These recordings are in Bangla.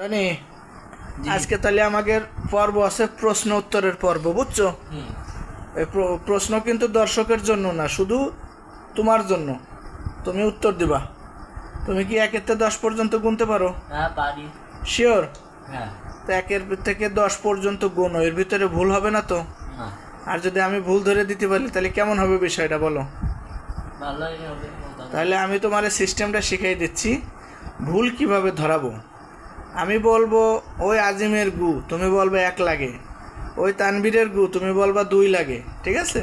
জানি আজকে তাহলে আমাদের পর্ব আছে প্রশ্ন উত্তরের পর্ব, বুঝছো? এই প্রশ্ন কিন্তু দর্শকের জন্য না, শুধু তোমার জন্য। তুমি উত্তর দিবা। তুমি কি 1 থেকে 10 পর্যন্ত গুনতে পারো? হ্যাঁ পারি। শিওর? হ্যাঁ। তো 1 থেকে 10 পর্যন্ত গুনো, এর ভিতরে ভুল হবে না তো? না। আর যদি আমি ভুল ধরে দিতে পারি তাহলে কেমন হবে বিষয়টা বলো? ভালোই হবে। তাহলে আমি তোমার সিস্টেমটা শিখিয়ে দিচ্ছি, ভুল কিভাবে ধরাবো। আমি বলবো ওই আজিমের গু, তুমি বলবে 1 লাগে। ওই তানবীরের গু, তুমি বলবা 2 লাগে। ঠিক আছে?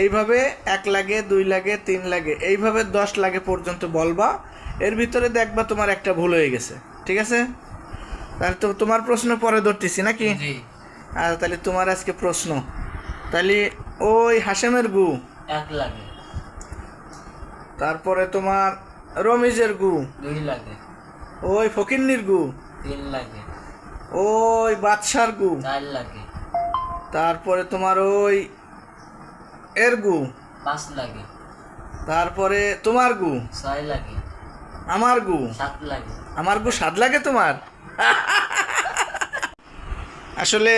এইভাবে 1 লাগে, 2 লাগে, 3 লাগে, এইভাবে 10 লাগে পর্যন্ত বলবা। এর ভিতরে দেখবা তোমার একটা ভুল হয়ে গেছে। ঠিক আছে? তাহলে তো তোমার প্রশ্ন পরে ধরতেছি নাকি? আর তাহলে তোমার আজকে প্রশ্ন, তাহলে ওই হাশেমের গু 1 লাগে। তারপরে তোমার রমিজের গু 2 লাগে। ওই ফকিন্নির গু 3 লাগে। ওই বাদশার গু 4 লাগে। তারপরে তোমার ওই এর গু 5 লাগে। তারপরে তোমার গু 6 লাগে। আমার গু 7 লাগে। আমার গু 7 লাগে তোমার। আসলে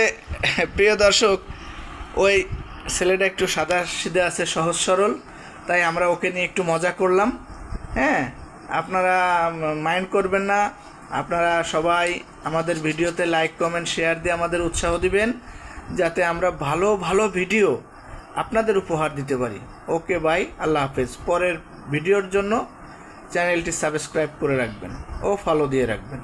প্রিয় দর্শক, ওই ছেলেটা একটু সাদা সিধে আছে, সহজ সরল, তাই আমরা ওকে নিয়ে একটু মজা করলাম। হ্যাঁ, আপনারা মাইন্ড করবেন না। আপনারা সবাই আমাদের ভিডিওতে লাইক কমেন্ট শেয়ার দিয়ে আমাদের উৎসাহ দিবেন, যাতে আমরা ভালো ভালো ভিডিও আপনাদের উপহার দিতে পারি। ওকে বাই, আল্লাহ হাফেজ। পরের ভিডিওর জন্য চ্যানেলটি সাবস্ক্রাইব করে রাখবেন ও ফলো দিয়ে রাখবেন।